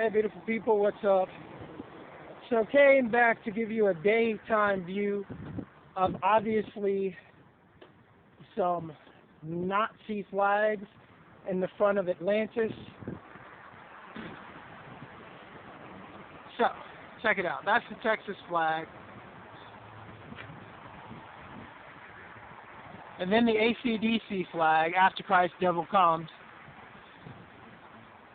Hey beautiful people, what's up? So came back to give you a daytime view of obviously some Nazi flags in the front of Atlantis. So, check it out. That's the Texas flag. And then the AC/DC flag, After Christ Devil Comes.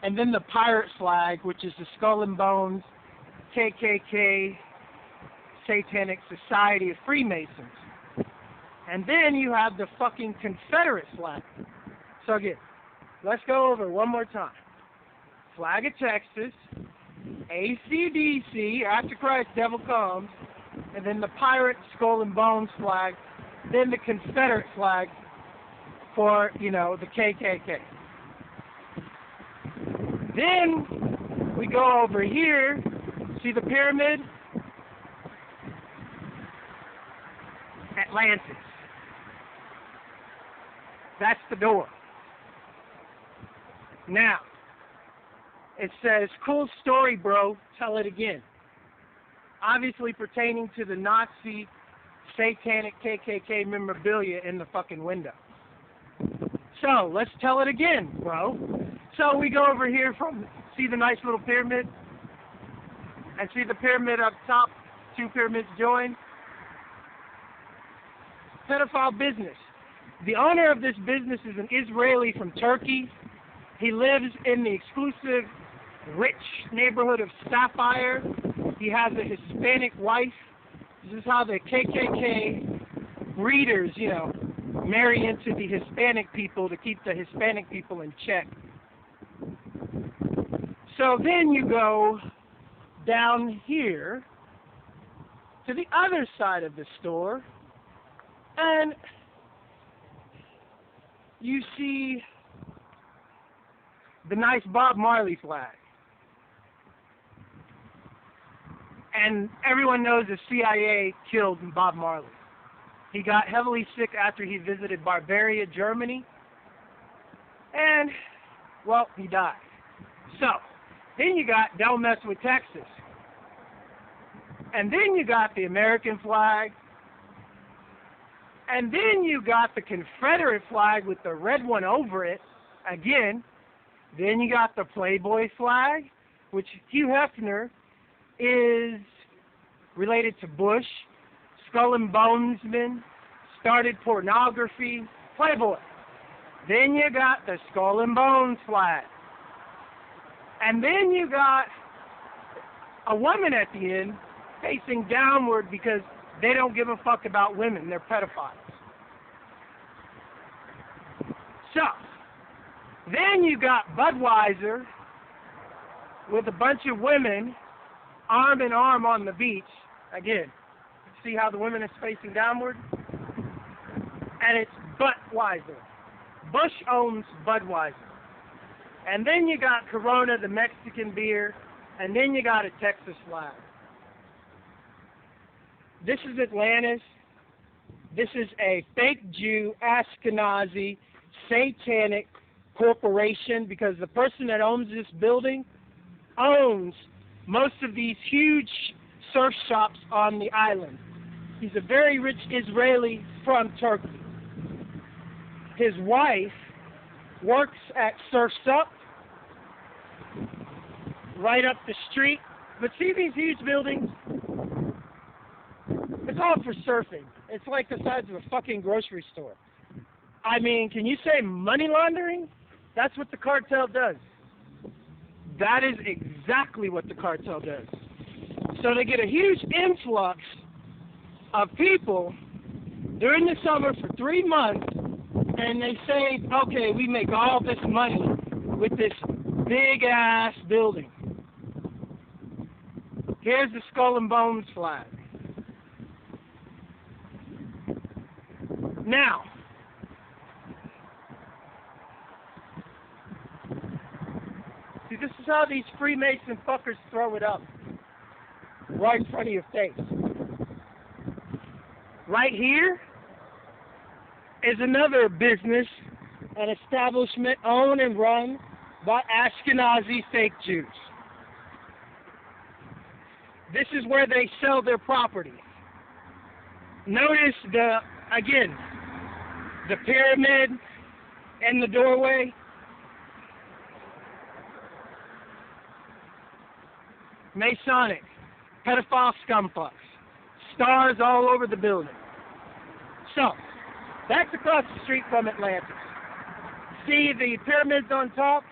And then the pirate flag, which is the Skull and Bones, KKK, Satanic Society of Freemasons. And then you have the fucking Confederate flag. So again, let's go over one more time. Flag of Texas, AC/DC, After Christ Devil Comes, and then the pirate Skull and Bones flag, then the Confederate flag for, you know, the KKK. Then we go over here, see the pyramid? Atlantis. That's the door. Now, it says, cool story, bro, tell it again. Obviously pertaining to the Nazi satanic KKK memorabilia in the fucking window. So, let's tell it again, bro. So we go over here from, see the nice little pyramid? And see the pyramid up top, two pyramids join? Pedophile business. The owner of this business is an Israeli from Turkey. He lives in the exclusive, rich neighborhood of Sapphire. He has a Hispanic wife. This is how the KKK breeders, you know, marry into the Hispanic people to keep the Hispanic people in check. So then you go down here to the other side of the store and you see the nice Bob Marley flag. And everyone knows the C.I.A. killed Bob Marley. He got heavily sick after he visited Bavaria, Germany. And, well, he died. So, then you got Don't Mess with Texas. And then you got the American flag. And then you got the Confederate flag with the red one over it. Again. Then you got the Playboy flag, which Hugh Hefner is related to Bush. Skull and Bonesman started pornography. Playboy. Then you got the Skull and Bones flag. And then you got a woman at the end facing downward because they don't give a fuck about women. They're pedophiles. So, then you got Budweiser with a bunch of women arm in arm on the beach. Again, see how the woman is facing downward? And it's Budweiser. Bush owns Budweiser. And then you got Corona, the Mexican beer, and then you got a Texas flag. This is Atlantis. This is a fake Jew, Ashkenazi, satanic corporation, because the person that owns this building owns most of these huge surf shops on the island. He's a very rich Israeli from Turkey. His wife works at Surf's Up, right up the street. But see these huge buildings? It's all for surfing. It's like the size of a fucking grocery store. I mean, can you say money laundering? That's what the cartel does. That is exactly what the cartel does. So they get a huge influx of people during the summer for 3 months, and they say, okay, we make all this money with this big-ass building. Here's the Skull and Bones flag. Now, see, this is how these Freemason fuckers throw it up. Right in front of your face. Right here is another business, an establishment owned and run by Ashkenazi fake Jews. This is where they sell their property. Notice the pyramid and the doorway. Masonic, pedophile scumfucks, stars all over the building. So, that's across the street from Atlantis. See the pyramids on top?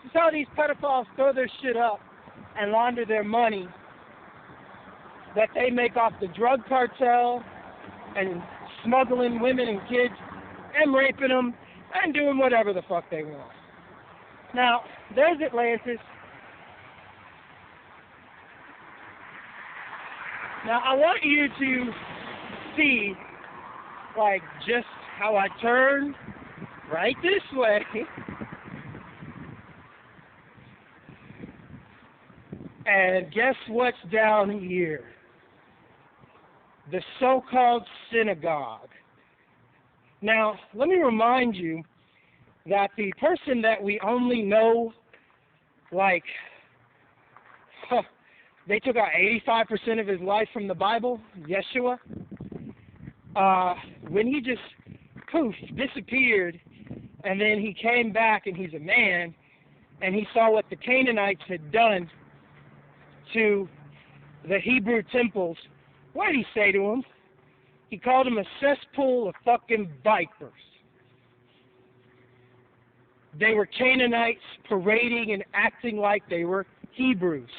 This is how these pedophiles throw their shit up and launder their money that they make off the drug cartel and smuggling women and kids and raping them and doing whatever the fuck they want. Now, there's Atlantis. Now, I want you to see, like, just how I turn right this way. And guess what's down here? The so-called synagogue. Now, let me remind you that the person that we only know, like, they took out 85% of his life from the Bible, Yeshua, when he just, poof, disappeared, and then he came back and he's a man, and he saw what the Canaanites had done to the Hebrew temples. What did he say to them? He called them a cesspool of fucking vipers. They were Canaanites parading and acting like they were Hebrews.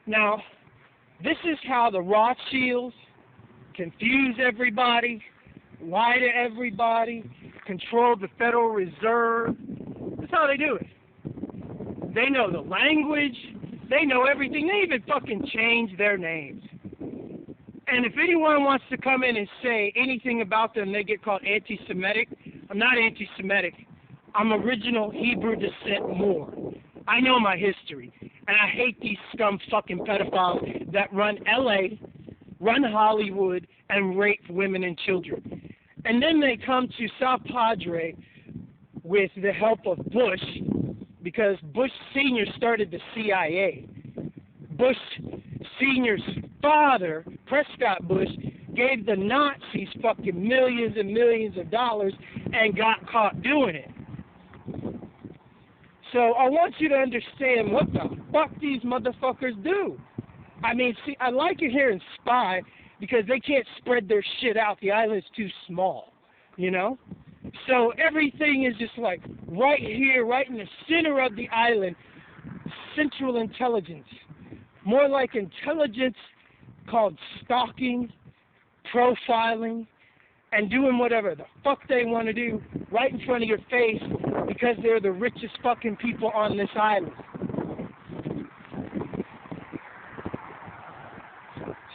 Now, this is how the Rothschilds confuse everybody, lie to everybody, control the Federal Reserve. That's how they do it. They know the language. They know everything. They even fucking change their names. And if anyone wants to come in and say anything about them, they get called anti-Semitic. I'm not anti-Semitic. I'm original Hebrew descent Moor. I know my history. And I hate these scum fucking pedophiles that run LA, run Hollywood, and rape women and children. And then they come to South Padre with the help of Bush, because Bush Sr. started the C.I.A. Bush Sr.'s father, Prescott Bush, gave the Nazis fucking millions and millions of dollars and got caught doing it. So I want you to understand what the fuck these motherfuckers do. I mean, see, I like it here in S.P.I. because they can't spread their shit out. The island's too small, you know? So everything is just like right here, right in the center of the island, central intelligence. More like intelligence called stalking, profiling, and doing whatever the fuck they want to do right in front of your face because they're the richest fucking people on this island.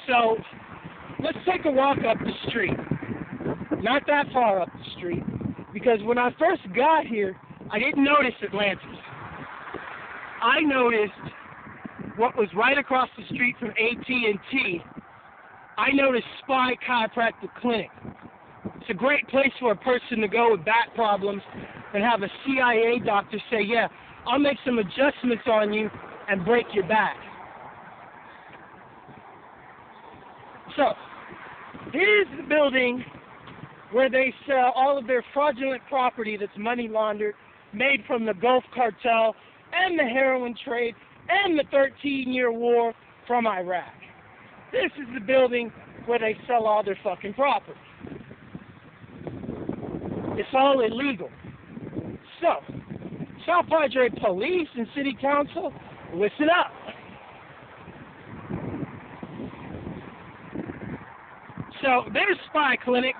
So, let's take a walk up the street. Not that far up the street, because when I first got here, I didn't notice Atlantis. I noticed what was right across the street from AT&T. I noticed S.P.I Chiropractic Clinic. It's a great place for a person to go with back problems and have a C.I.A. doctor say, yeah, I'll make some adjustments on you and break your back. So, here's the building where they sell all of their fraudulent property that's money laundered, made from the Gulf cartel and the heroin trade and the 13-year war from Iraq. This is the building where they sell all their fucking property. It's all illegal. So, South Padre Police and City Council, listen up. So, there's S.P.I Clinic.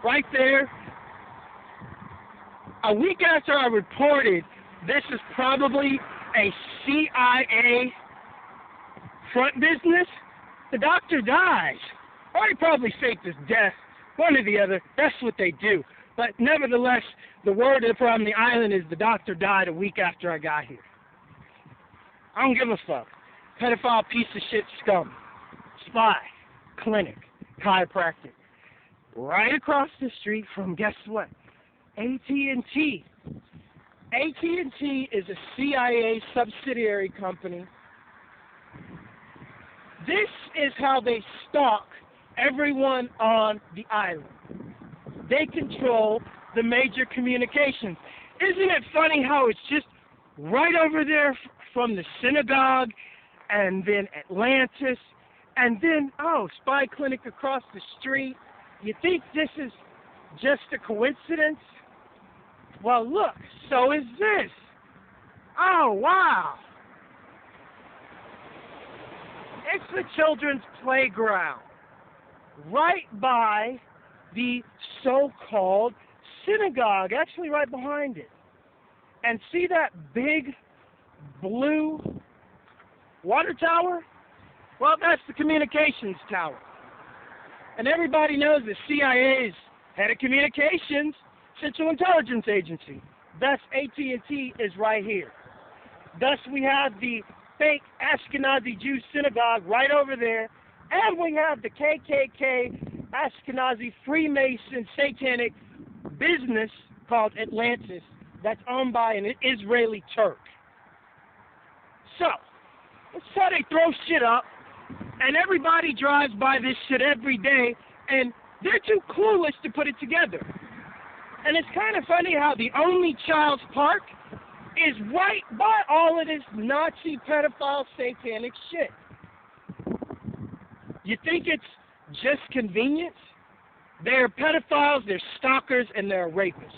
Right there. A week after I reported, this is probably a C.I.A. front business, the doctor dies. Or he probably faked his death. One or the other. That's what they do. But nevertheless, the word from the island is the doctor died a week after I got here. I don't give a fuck. Pedophile piece of shit scum. S.P.I. Clinic. Chiropractic. right across the street from, guess what? AT&T. AT&T is a CIA subsidiary company. This is how they stalk everyone on the island. They control the major communications. Isn't it funny how it's just right over there from the synagogue, and then Atlantis, and then, spy clinic across the street? You think this is just a coincidence? Well, look, so is this. Oh, wow. It's the children's playground, right by the so-called synagogue, actually right behind it. And see that big blue water tower? Well, that's the communications tower. And everybody knows the CIA's head of communications, Central Intelligence Agency. Thus, AT&T is right here. Thus, we have the fake Ashkenazi Jew synagogue right over there, and we have the KKK Ashkenazi Freemason satanic business called Atlantis that's owned by an Israeli Turk. So, that's how they throw shit up, and everybody drives by this shit every day, and they're too clueless to put it together. And it's kind of funny how the only child's park is right by all of this Nazi pedophile satanic shit. You think it's just convenience? They're pedophiles, they're stalkers, and they're rapists.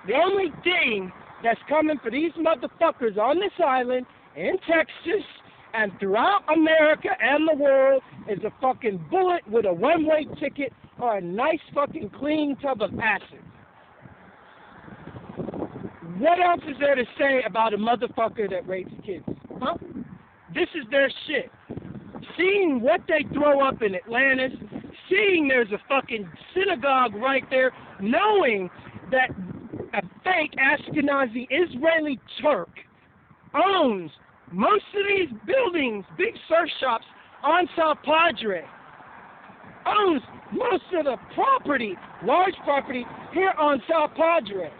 The only thing that's coming for these motherfuckers on this island, in Texas, and throughout America and the world is a fucking bullet with a one-way ticket or a nice fucking clean tub of acid. What else is there to say about a motherfucker that rapes kids? Huh? This is their shit. Seeing what they throw up in Atlantis, seeing there's a fucking synagogue right there, knowing that a fake Ashkenazi Israeli Turk owns most of these buildings, big surf shops on South Padre, owns most of the property, large property here on South Padre.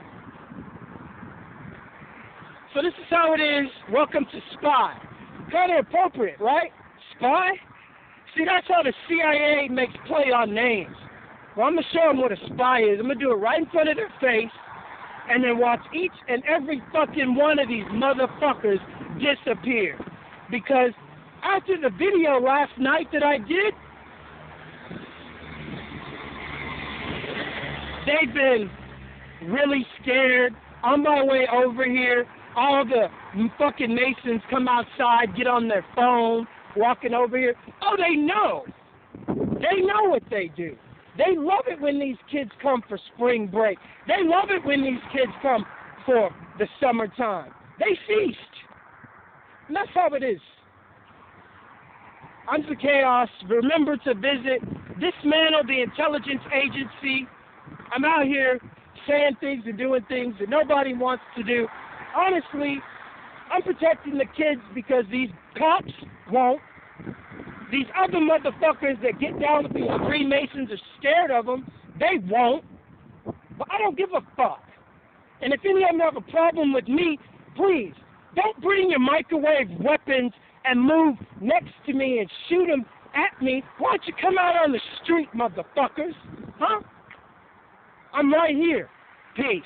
So this is how it is. Welcome to S.P.I. Kind of appropriate, right? S.P.I? See, that's how the CIA makes play on names. Well, I'm going to show them what a spy is. I'm going to do it right in front of their face, and then watch each and every fucking one of these motherfuckers disappear. Because after the video last night that I did, they've been really scared. On my way over here, all the fucking Masons come outside, get on their phone, walking over here. Oh, they know. They know what they do. They love it when these kids come for spring break. They love it when these kids come for the summertime. They feast. And that's how it is. I'm the Chaos. Remember to visit Dismantle the Intelligence Agency. I'm out here saying things and doing things that nobody wants to do. Honestly, I'm protecting the kids because these cops won't. These other motherfuckers that get down with these Freemasons are scared of them. They won't. But I don't give a fuck. And if any of them have a problem with me, please, don't bring your microwave weapons and move next to me and shoot them at me. Why don't you come out on the street, motherfuckers? Huh? I'm right here. Peace.